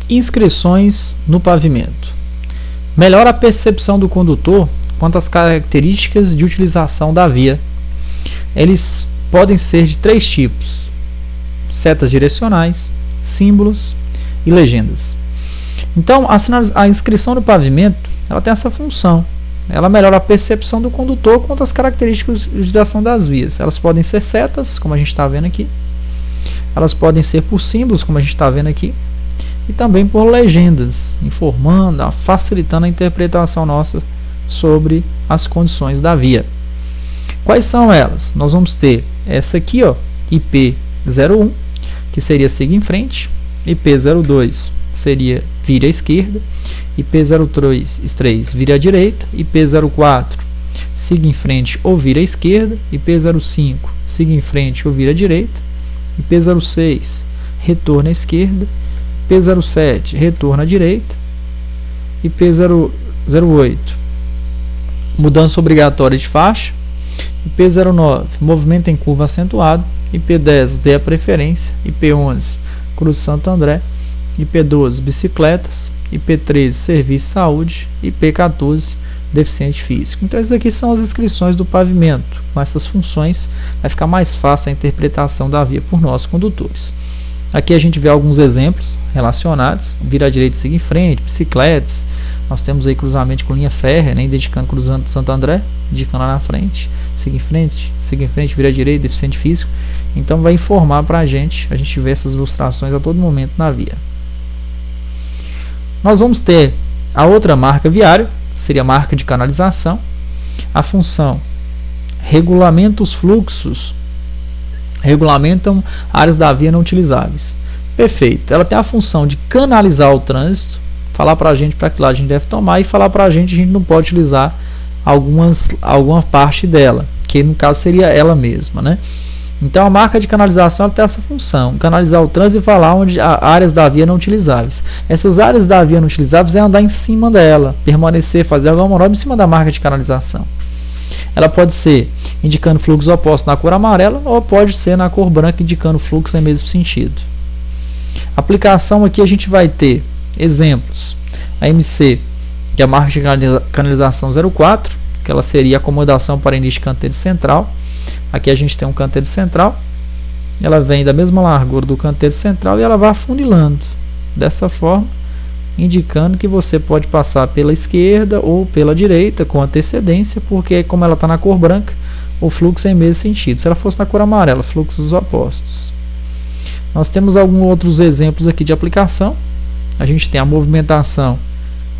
Inscrições no pavimento. Melhora a percepção do condutor quanto às características de utilização da via. Eles podem ser de 3 tipos: setas direcionais, símbolos e legendas. Então, a inscrição no pavimento, ela tem essa função. Ela melhora a percepção do condutor quanto às características de utilização das vias. Elas podem ser setas, como a gente está vendo aqui. Elas podem ser por símbolos, como a gente está vendo aqui. E também por legendas, informando, facilitando a interpretação nossa sobre as condições da via. Quais são elas? Nós vamos ter essa aqui, ó, IP01, que seria siga em frente. IP02 seria vire à esquerda. IP03 vire à direita. IP04 siga em frente ou vire à esquerda. IP05 siga em frente ou vire à direita. IP06 retorna à esquerda. IP07 retorna à direita. IP08 mudança obrigatória de faixa. IP09 movimento em curva acentuado. IP10 dê a preferência. IP11 Cruz Santo André. IP12 bicicletas. IP13 serviço de saúde. IP14 deficiente físico. Então essas aqui são as inscrições do pavimento. Com essas funções vai ficar mais fácil a interpretação da via por nós condutores. Aqui a gente vê alguns exemplos relacionados: vira à direita e siga em frente, bicicletas. Nós temos aí cruzamento com linha férrea, né, indicando cruzando Santo André, indicando lá na frente, siga em frente, vira à direita, deficiente físico. Então vai informar para a gente vê essas ilustrações a todo momento na via. Nós vamos ter a outra marca viária, seria a marca de canalização. A função regulamenta os fluxos, regulamentam áreas da via não utilizáveis. Perfeito. Ela tem a função de canalizar o trânsito, falar para a gente para que lado a gente deve tomar e falar para a gente não pode utilizar alguma parte dela, que no caso seria ela mesma, né? Então a marca de canalização ela tem essa função: canalizar o trânsito e falar onde áreas da via não utilizáveis. Essas áreas da via não utilizáveis é andar em cima dela, permanecer, fazer alguma manobra em cima da marca de canalização. Ela pode ser indicando fluxo oposto na cor amarela ou pode ser na cor branca indicando fluxo em mesmo sentido. Aplicação aqui a gente vai ter exemplos: a MC, que é a marca de canalização 04, que ela seria acomodação para início de canteiro central. Aqui a gente tem um canteiro central, ela vem da mesma largura do canteiro central e ela vai afunilando dessa forma, indicando que você pode passar pela esquerda ou pela direita com antecedência, porque como ela está na cor branca, o fluxo é em mesmo sentido. Se ela fosse na cor amarela, fluxos opostos. Nós temos alguns outros exemplos aqui de aplicação. A gente tem a movimentação,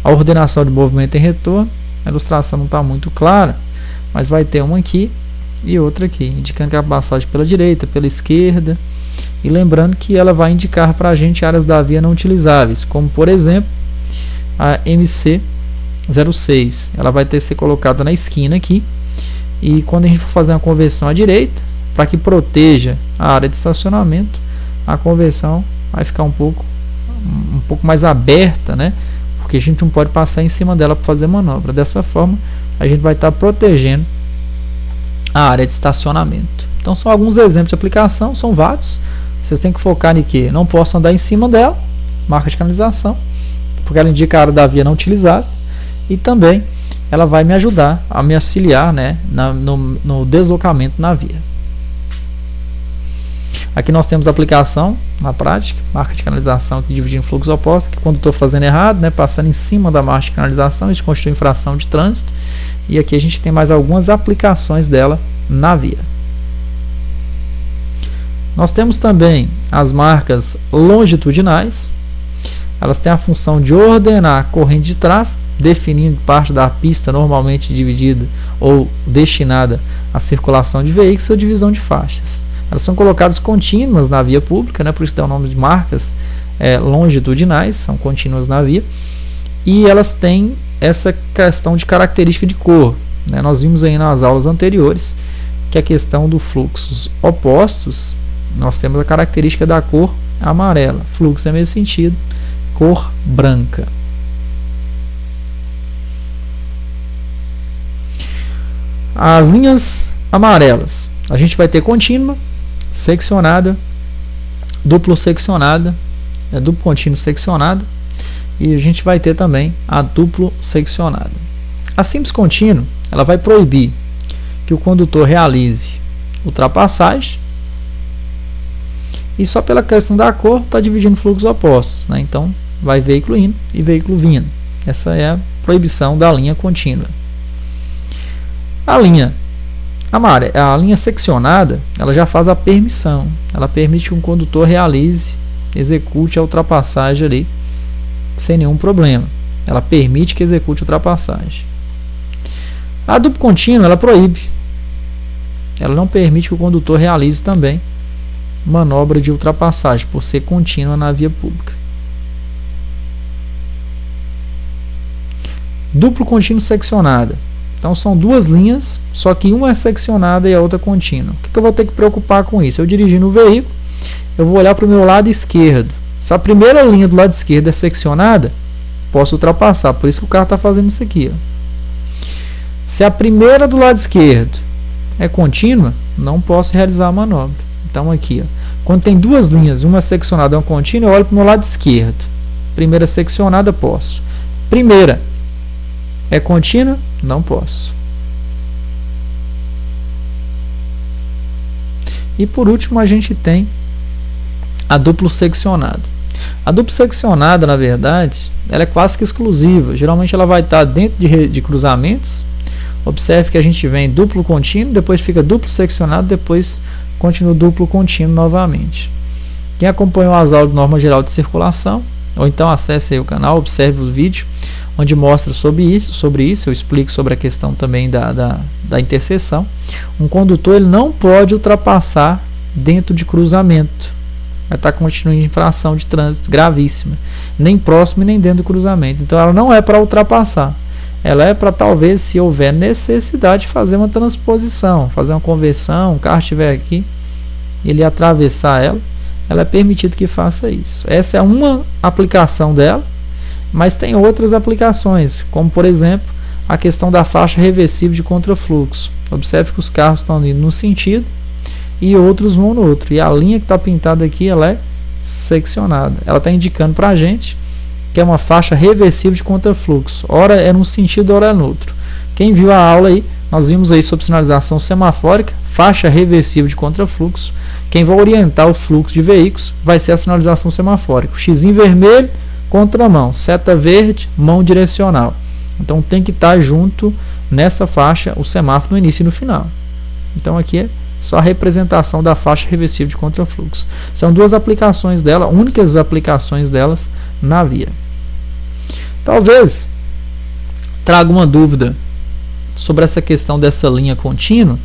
a ordenação de movimento em retorno. A ilustração não está muito clara, mas vai ter uma aqui e outra aqui, indicando que a passagem pela direita, pela esquerda, e lembrando que ela vai indicar para a gente áreas da via não utilizáveis, como por exemplo a MC06, ela vai ter que ser colocada na esquina aqui, e quando a gente for fazer uma conversão à direita, para que proteja a área de estacionamento, a conversão vai ficar um pouco mais aberta, né? Porque a gente não pode passar em cima dela para fazer manobra. Dessa forma a gente vai estar protegendo a área de estacionamento. Então são alguns exemplos de aplicação, são vários. Vocês têm que focar em que não posso andar em cima dela, marca de canalização, porque ela indica a área da via não utilizável, e também ela vai me ajudar a me auxiliar, né, no deslocamento na via. Aqui nós temos a aplicação na prática, marca de canalização que divide em fluxo oposto, que quando estou fazendo errado, né, passando em cima da marca de canalização, isso constitui infração de trânsito. E aqui a gente tem mais algumas aplicações dela na via. Nós temos também as marcas longitudinais. Elas têm a função de ordenar a corrente de tráfego, definindo parte da pista normalmente dividida ou destinada à circulação de veículos ou divisão de faixas. Elas são colocadas contínuas na via pública, né, por isso tem o nome de marcas longitudinais, são contínuas na via, e elas têm essa questão de característica de cor, né? Nós vimos aí nas aulas anteriores que a questão dos fluxos opostos, nós temos a característica da cor amarela, fluxo é mesmo sentido, cor branca. As linhas amarelas, a gente vai ter contínua, seccionada, duplo seccionada, duplo contínuo seccionada E a gente vai ter também a duplo seccionada. A simples contínua, ela vai proibir que o condutor realize ultrapassagem, e só pela questão da cor está dividindo fluxos opostos, né? Então vai veículo indo e veículo vindo. Essa é a proibição da linha contínua. A linha seccionada, ela já faz a permissão. Ela permite que um condutor execute a ultrapassagem ali sem nenhum problema. Ela permite que execute a ultrapassagem. A duplo contínua, ela proíbe. Ela não permite que o condutor realize também manobra de ultrapassagem, por ser contínua na via pública. Duplo contínuo seccionada. Então são duas linhas, só que uma é seccionada e a outra contínua. O que eu vou ter que preocupar com isso? Eu dirigindo o veículo, eu vou olhar para o meu lado esquerdo. Se a primeira linha do lado esquerdo é seccionada, posso ultrapassar. Por isso que o carro está fazendo isso aqui. Ó. Se a primeira do lado esquerdo é contínua, não posso realizar a manobra. Então aqui, ó, quando tem duas linhas, uma seccionada e uma contínua, eu olho para o meu lado esquerdo. Primeira seccionada, posso. Primeira é contínua, não posso. E por último a gente tem a duplo seccionada. A duplo seccionada, na verdade, ela é quase que exclusiva. Geralmente ela vai estar dentro de cruzamentos. Observe que a gente vem duplo contínuo, depois fica duplo seccionado, depois continua duplo contínuo novamente. Quem acompanhou as aulas de norma geral de circulação, ou então acesse aí o canal, observe o vídeo, onde mostra sobre isso, eu explico sobre a questão também da interseção. Um condutor ele não pode ultrapassar dentro de cruzamento. Vai estar continuando infração de trânsito gravíssima, nem próximo e nem dentro do cruzamento. Então ela não é para ultrapassar. Ela é para, talvez, se houver necessidade, fazer uma transposição, fazer uma conversão, o carro estiver aqui, ele atravessar ela é permitido que faça isso. Essa é uma aplicação dela, mas tem outras aplicações, como, por exemplo, a questão da faixa reversível de contrafluxo. Observe que os carros estão indo num sentido e outros vão no outro. E a linha que está pintada aqui, ela é seccionada. Ela está indicando para a gente que é uma faixa reversível de contrafluxo. Ora é num sentido, ora é no outro. Quem viu a aula aí, nós vimos aí sobre sinalização semafórica, faixa reversível de contrafluxo. Quem vai orientar o fluxo de veículos vai ser a sinalização semafórica. O xizinho vermelho, contramão. Seta verde, mão direcional. Então tem que estar junto nessa faixa o semáforo no início e no final. Então aqui é só a representação da faixa reversível de contrafluxo. São duas aplicações dela, únicas aplicações delas na via. Talvez traga uma dúvida sobre essa questão dessa linha contínua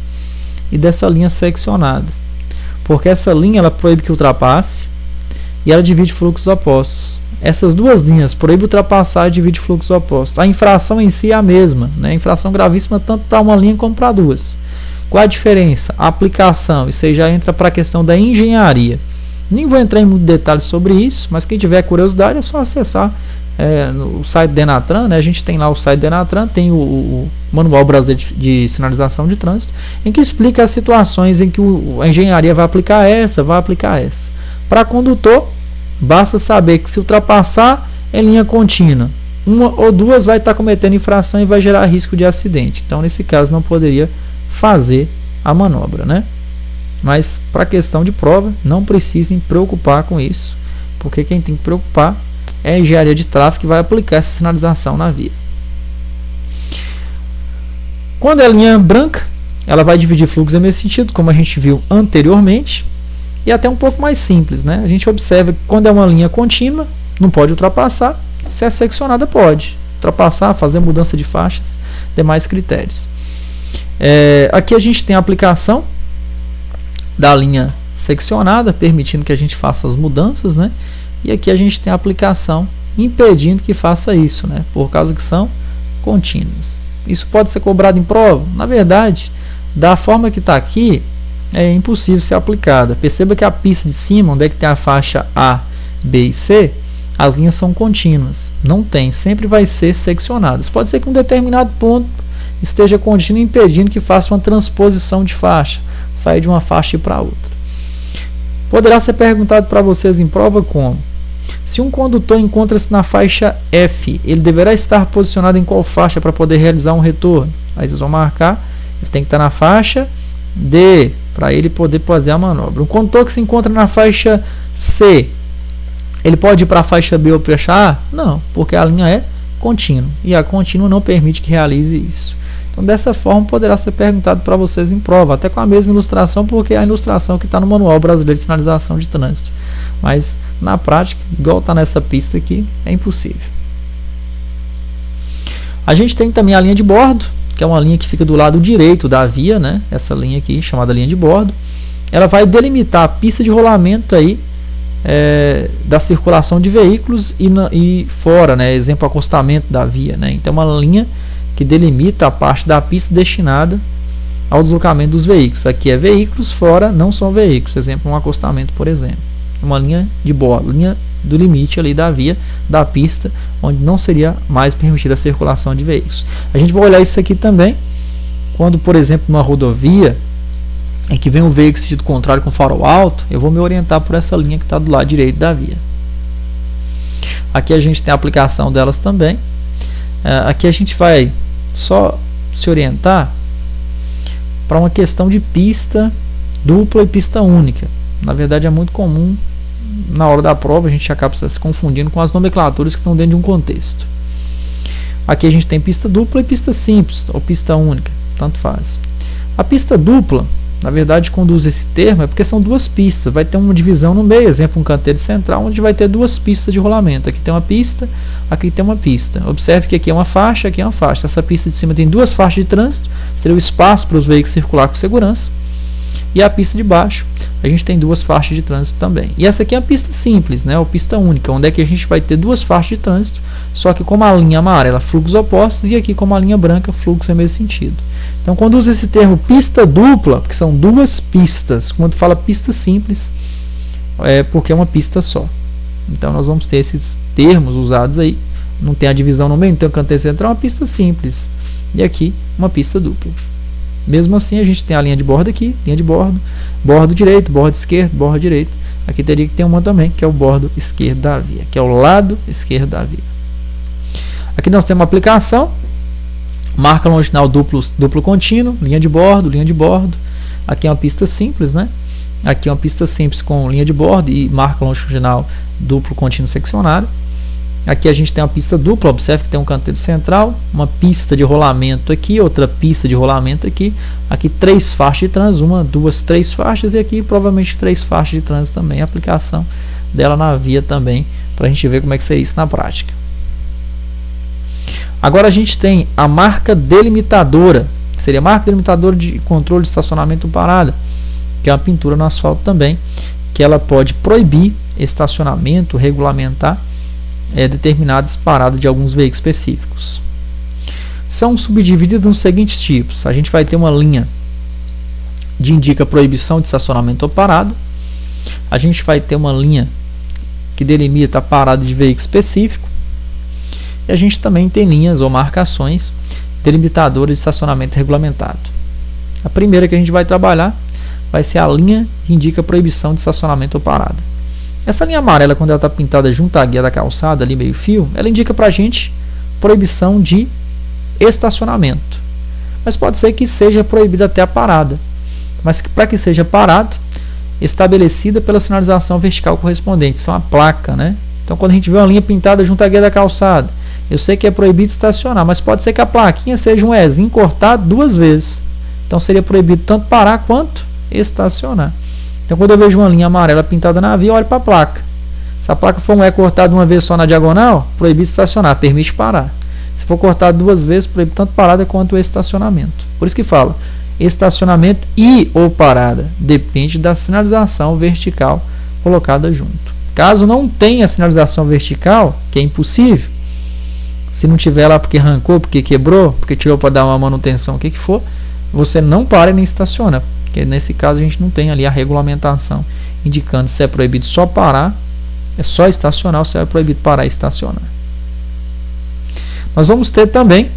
e dessa linha seccionada. Porque essa linha ela proíbe que ultrapasse e ela divide fluxos opostos. Essas duas linhas proíbe ultrapassar e divide fluxos opostos. A infração em si é a mesma, né? Infração gravíssima tanto para uma linha como para duas. Qual a diferença? A aplicação. Isso aí já entra para a questão da engenharia. Nem vou entrar em muito detalhes sobre isso, mas quem tiver curiosidade é só acessar no site Denatran, né? A gente tem lá o site Denatran, tem o Manual Brasileiro de Sinalização de Trânsito, em que explica as situações em que a engenharia vai aplicar essa, vai aplicar essa. Para condutor, basta saber que se ultrapassar em linha contínua, uma ou duas vai estar cometendo infração e vai gerar risco de acidente. Então, nesse caso, não poderia fazer a manobra, né? Mas para questão de prova, não precisem preocupar com isso, porque quem tem que preocupar é a engenharia de tráfego que vai aplicar essa sinalização na via. Quando é linha branca, ela vai dividir fluxos em mesmo sentido, como a gente viu anteriormente, e até um pouco mais simples, né? A gente observa que quando é uma linha contínua, não pode ultrapassar, se é seccionada pode ultrapassar, fazer mudança de faixas, demais critérios. Aqui a gente tem a aplicação da linha seccionada, permitindo que a gente faça as mudanças, né? E aqui a gente tem a aplicação impedindo que faça isso, né? Por causa que são contínuas. Isso pode ser cobrado em prova? Na verdade, da forma que está aqui, é impossível ser aplicada. Perceba que a pista de cima, onde é que tem a faixa A, B e C, as linhas são contínuas. Não tem, sempre vai ser seccionadas. Pode ser que um determinado ponto esteja contínuo, impedindo que faça uma transposição de faixa, sair de uma faixa e para outra. Poderá ser perguntado para vocês em prova como? Se um condutor encontra-se na faixa F, ele deverá estar posicionado em qual faixa para poder realizar um retorno? Aí vocês vão marcar, ele tem que estar na faixa D, para ele poder fazer a manobra. Um condutor que se encontra na faixa C, ele pode ir para a faixa B ou para a faixa A? Não, porque a linha é contínua, e a contínua não permite que realize isso. Então, dessa forma, poderá ser perguntado para vocês em prova, até com a mesma ilustração, porque é a ilustração que está no Manual Brasileiro de Sinalização de Trânsito. Mas, na prática, igual está nessa pista aqui, é impossível. A gente tem também a linha de bordo, que é uma linha que fica do lado direito da via, né? Essa linha aqui, chamada linha de bordo. Ela vai delimitar a pista de rolamento aí, da circulação de veículos e fora, né? Exemplo, acostamento da via, né? Então, uma linha que delimita a parte da pista destinada ao deslocamento dos veículos. Aqui é veículos, fora não são veículos. Exemplo, um acostamento, por exemplo. Uma linha de bordo, linha do limite ali da via, da pista, onde não seria mais permitida a circulação de veículos. A gente vai olhar isso aqui também, quando, por exemplo, numa rodovia, em que vem um veículo em sentido contrário com farol alto, eu vou me orientar por essa linha que está do lado direito da via. Aqui a gente tem a aplicação delas também. Aqui a gente vai só se orientar para uma questão de pista dupla e pista única. Na verdade, é muito comum na hora da prova a gente acaba se confundindo com as nomenclaturas que estão dentro de um contexto. Aqui a gente tem pista dupla e pista simples, ou pista única, tanto faz. A pista dupla, na verdade, quando usa esse termo, é porque são duas pistas. Vai ter uma divisão no meio, exemplo, um canteiro central, onde vai ter duas pistas de rolamento. Aqui tem uma pista, aqui tem uma pista. Observe que aqui é uma faixa, aqui é uma faixa. Essa pista de cima tem duas faixas de trânsito, seria o espaço para os veículos circular com segurança. E a pista de baixo, a gente tem duas faixas de trânsito também. E essa aqui é a pista simples, né, ou pista única, onde é que a gente vai ter duas faixas de trânsito, só que como a linha amarela, fluxos opostos, e aqui como a linha branca, fluxo em mesmo sentido. Então, quando usa esse termo pista dupla, porque são duas pistas, quando fala pista simples, é porque é uma pista só. Então, nós vamos ter esses termos usados aí, não tem a divisão no meio, não tem o canteiro central, é uma pista simples. E aqui, uma pista dupla. Mesmo assim, a gente tem a linha de bordo aqui, linha de bordo, bordo direito, bordo esquerdo, bordo direito. Aqui teria que ter uma também, que é o bordo esquerdo da via, que é o lado esquerdo da via. Aqui nós temos uma aplicação, marca longitudinal duplo contínuo, linha de bordo, linha de bordo. Aqui é uma pista simples, né? Aqui é uma pista simples com linha de bordo e marca longitudinal duplo contínuo seccionário. Aqui a gente tem uma pista dupla, observe que tem um canteiro central, uma pista de rolamento aqui, outra pista de rolamento aqui. Aqui três faixas de trânsito, uma, duas, três faixas, e aqui provavelmente três faixas de trânsito também. A aplicação dela na via também, para a gente ver como é que seria isso na prática. Agora a gente tem a marca delimitadora, que seria a marca delimitadora de controle de estacionamento parada, que é uma pintura no asfalto também, que ela pode proibir estacionamento, regulamentar determinadas paradas de alguns veículos específicos. São subdivididas nos seguintes tipos. A gente vai ter uma linha de indica proibição de estacionamento ou parada. A gente vai ter uma linha que delimita a parada de veículo específico. E a gente também tem linhas ou marcações delimitadoras de estacionamento regulamentado. A primeira que a gente vai trabalhar vai ser a linha que indica proibição de estacionamento ou parada. Essa linha amarela, quando ela está pintada junto à guia da calçada, ali meio fio, ela indica para a gente proibição de estacionamento. Mas pode ser que seja proibida até a parada. Mas para que seja parado, estabelecida pela sinalização vertical correspondente. Isso é uma placa, né? Então, quando a gente vê uma linha pintada junto à guia da calçada, eu sei que é proibido estacionar, mas pode ser que a plaquinha seja um Ezinho cortado duas vezes. Então, seria proibido tanto parar quanto estacionar. Então, quando eu vejo uma linha amarela pintada na via, eu olho para a placa. Se a placa for um E cortado uma vez só na diagonal, proibido estacionar, permite parar. Se for cortado duas vezes, proíbe tanto parada quanto estacionamento. Por isso que fala, estacionamento e ou parada, depende da sinalização vertical colocada junto. Caso não tenha sinalização vertical, que é impossível, se não tiver lá porque arrancou, porque quebrou, porque tirou para dar uma manutenção, o que for, você não para e nem estaciona. Porque nesse caso a gente não tem ali a regulamentação indicando se é proibido só parar, é só estacionar, ou se é proibido parar e estacionar. Nós vamos ter também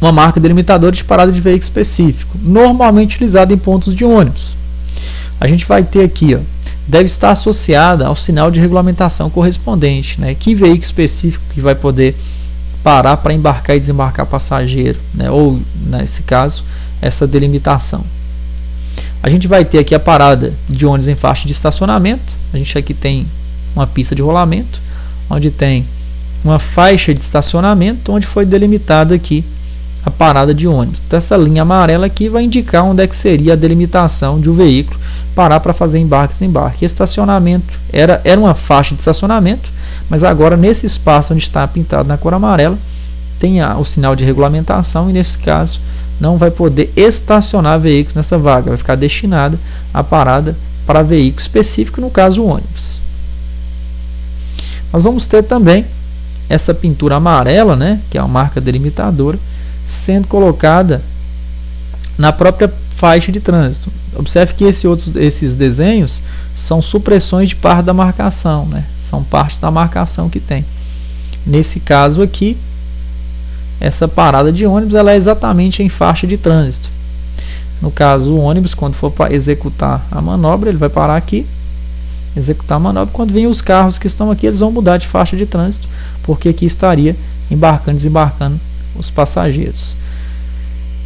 uma marca delimitadora de parada de veículo específico, normalmente utilizada em pontos de ônibus. A gente vai ter aqui, ó, deve estar associada ao sinal de regulamentação correspondente, né? Que veículo específico que vai poder parar para embarcar e desembarcar passageiro, né? Ou, nesse caso, essa delimitação. A gente vai ter aqui a parada de ônibus em faixa de estacionamento. A gente aqui tem uma pista de rolamento, onde tem uma faixa de estacionamento, onde foi delimitada aqui a parada de ônibus. Então essa linha amarela aqui vai indicar onde é que seria a delimitação de um veículo parar para fazer embarque e desembarque. Estacionamento era uma faixa de estacionamento, mas agora nesse espaço onde está pintado na cor amarela tem o sinal de regulamentação, e nesse caso não vai poder estacionar veículos nessa vaga, vai ficar destinada a parada para veículo específico, no caso o ônibus. Nós vamos ter também essa pintura amarela, né, que é a marca delimitadora, sendo colocada na própria faixa de trânsito. Observe que esses desenhos são supressões de parte da marcação, né? São partes da marcação que tem. Nesse caso aqui, essa parada de ônibus ela é exatamente em faixa de trânsito. No caso, o ônibus, quando for para executar a manobra, ele vai parar aqui, executar a manobra. Quando vem os carros que estão aqui, eles vão mudar de faixa de trânsito, porque aqui estaria embarcando e desembarcando os passageiros.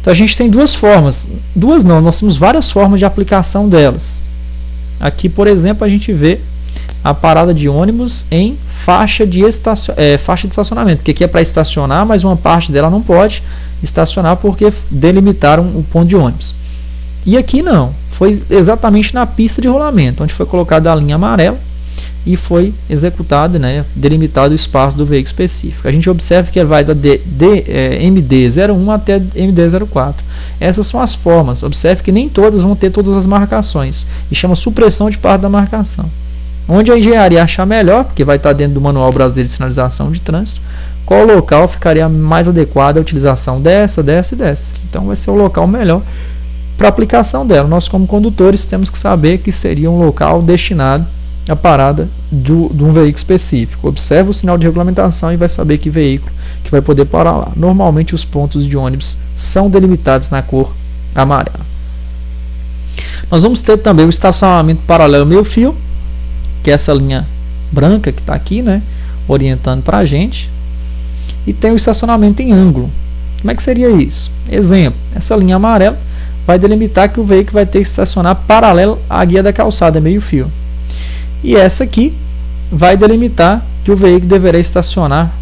Então a gente tem duas formas, nós temos várias formas de aplicação delas. Aqui, por exemplo, a gente vê a parada de ônibus em faixa de estacionamento, porque aqui é para estacionar, mas uma parte dela não pode estacionar porque delimitaram o ponto de ônibus. E aqui não, foi exatamente na pista de rolamento, onde foi colocada a linha amarela e foi executado, né, delimitado o espaço do veículo específico. A gente observa que ele vai da MD01 até MD04. Essas são as formas. Observe que nem todas vão ter todas as marcações, e chama supressão de parte da marcação. Onde a engenharia achar melhor, porque vai estar dentro do Manual Brasileiro de Sinalização de Trânsito, qual local ficaria mais adequado à utilização dessa. Então vai ser o local melhor para a aplicação dela. Nós, como condutores, temos que saber que seria um local destinado à parada de um veículo específico. Observe o sinal de regulamentação e vai saber que veículo que vai poder parar lá. Normalmente os pontos de ônibus são delimitados na cor amarela. Nós vamos ter também o estacionamento paralelo meio fio, que é essa linha branca que está aqui, né, orientando para a gente. E tem o estacionamento em ângulo. Como é que seria isso? Exemplo, essa linha amarela vai delimitar que o veículo vai ter que estacionar paralelo à guia da calçada, meio fio. E essa aqui vai delimitar que o veículo deverá estacionar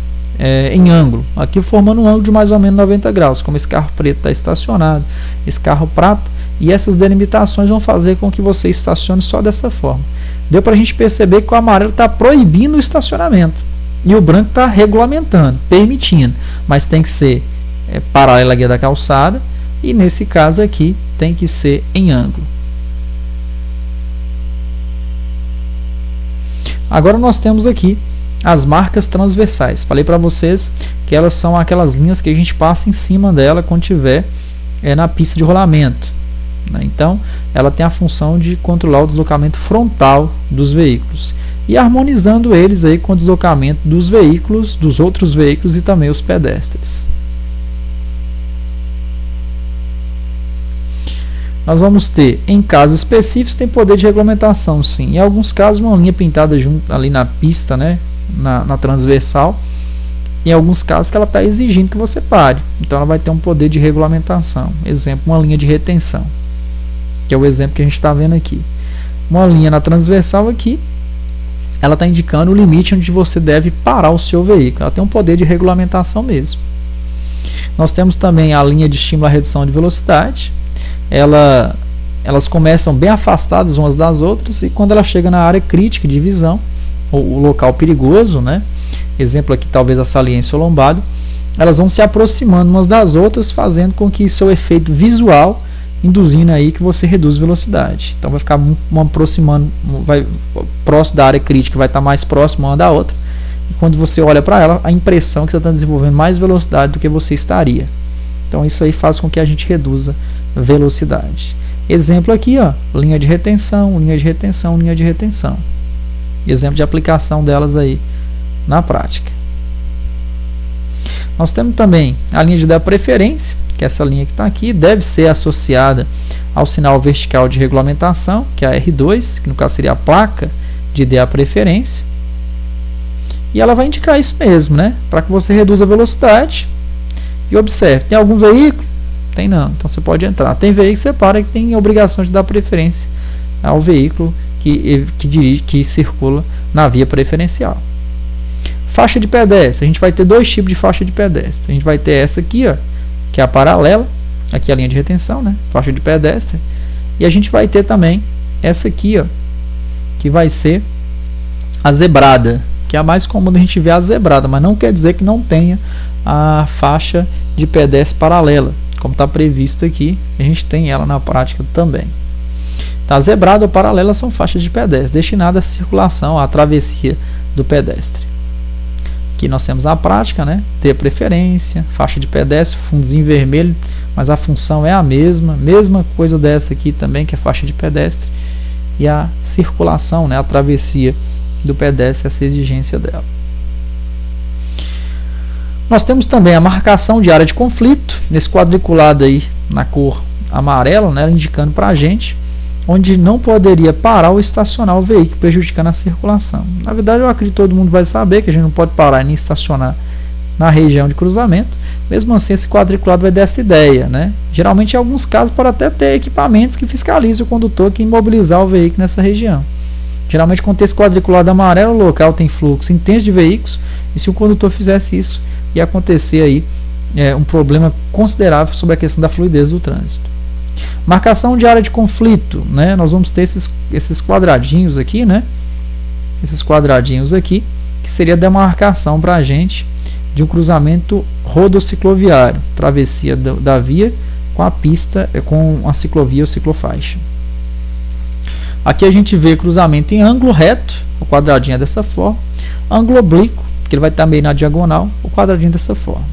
em ângulo, aqui formando um ângulo de mais ou menos 90 graus, como esse carro preto está estacionado, esse carro prata, e essas delimitações vão fazer com que você estacione só dessa forma. Deu para a gente perceber que o amarelo está proibindo o estacionamento e o branco está regulamentando, permitindo, mas tem que ser paralelo à guia da calçada, e nesse caso aqui tem que ser em ângulo. Agora nós temos aqui as marcas transversais. Falei para vocês que elas são aquelas linhas que a gente passa em cima dela quando tiver na pista de rolamento, né? Então ela tem a função de controlar o deslocamento frontal dos veículos e harmonizando eles aí com o deslocamento dos veículos, dos outros veículos e também os pedestres. Nós vamos ter, em casos específicos, tem poder de regulamentação, sim. Em alguns casos, uma linha pintada junto ali na pista, né, na transversal. Em alguns casos que ela está exigindo que você pare. Então ela vai ter um poder de regulamentação. Exemplo, uma linha de retenção, que é o exemplo que a gente está vendo aqui. Uma linha na transversal aqui, ela está indicando o limite onde você deve parar o seu veículo. Ela tem um poder de regulamentação mesmo. Nós temos também a linha de estímulo à redução de velocidade. Elas começam bem afastadas umas das outras, e quando ela chega na área crítica de visão, o local perigoso, né, exemplo aqui talvez a saliência ou lombada, elas vão se aproximando umas das outras, fazendo com que seu efeito visual, induzindo aí que você reduz velocidade. Então vai ficar aproximando, próximo da área crítica, vai estar mais próximo uma da outra, e quando você olha para ela, a impressão é que você está desenvolvendo mais velocidade do que você estaria. Então isso aí faz com que a gente reduza velocidade. Exemplo aqui, ó, linha de retenção, linha de retenção, linha de retenção. Exemplo de aplicação delas aí na prática. Nós temos também a linha de dar preferência, que é essa linha que está aqui, deve ser associada ao sinal vertical de regulamentação, que é a R2, que no caso seria a placa de DA preferência. E ela vai indicar isso mesmo, né? Para que você reduza a velocidade. E observe, tem algum veículo? Tem não, então você pode entrar. Tem veículo que você para que tem a obrigação de dar preferência ao veículo que circula na via preferencial. Faixa de pedestre, a gente vai ter dois tipos de faixa de pedestre. A gente vai ter essa aqui, ó, que é a paralela, aqui é a linha de retenção, né? Faixa de pedestre. E a gente vai ter também essa aqui, ó, que vai ser a zebrada, que é a mais comum da gente ver a zebrada, mas não quer dizer que não tenha a faixa de pedestre paralela, como está previsto aqui, a gente tem ela na prática também. Tá, a zebrada ou paralela são faixas de pedestre destinadas à circulação, à travessia do pedestre. Aqui nós temos a prática, né? Ter preferência, faixa de pedestre, fundozinho vermelho, mas a função é a mesma coisa dessa aqui também, que é faixa de pedestre, e a circulação, né? A travessia do pedestre, essa exigência dela. Nós temos também a marcação de área de conflito, nesse quadriculado aí na cor amarela, né, indicando para a gente onde não poderia parar ou estacionar o veículo, prejudicando a circulação. Na verdade, eu acredito que todo mundo vai saber que a gente não pode parar nem estacionar na região de cruzamento. Mesmo assim, esse quadriculado vai dessa ideia, né? Geralmente, em alguns casos, pode até ter equipamentos que fiscalizem o condutor que imobilizar o veículo nessa região. Geralmente, quando tem esse quadriculado amarelo, o local tem fluxo intenso de veículos, e se o condutor fizesse isso, ia acontecer aí um problema considerável sobre a questão da fluidez do trânsito. Marcação de área de conflito, né? Nós vamos ter esses quadradinhos aqui, né? Esses quadradinhos aqui, que seria a demarcação para a gente de um cruzamento rodocicloviário, travessia da via com a pista, com a ciclovia ou ciclofaixa. Aqui a gente vê cruzamento em ângulo reto, o quadradinho é dessa forma, ângulo oblíquo, que ele vai estar meio na diagonal, o quadradinho dessa forma.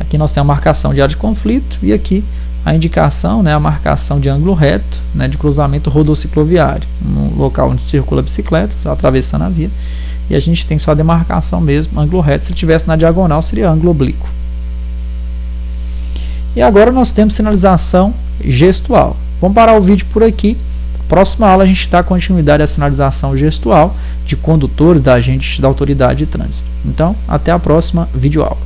Aqui nós temos a marcação de área de conflito e aqui a indicação, né, a marcação de ângulo reto, né, de cruzamento rodocicloviário, no local onde circula a bicicleta, só atravessando a via, e a gente tem só a demarcação mesmo, ângulo reto. Se ele estivesse na diagonal, seria ângulo oblíquo. E agora nós temos sinalização gestual. Vamos parar o vídeo por aqui. Próxima aula a gente dá continuidade à sinalização gestual de condutores, da agentes da autoridade de trânsito. Então, até a próxima videoaula.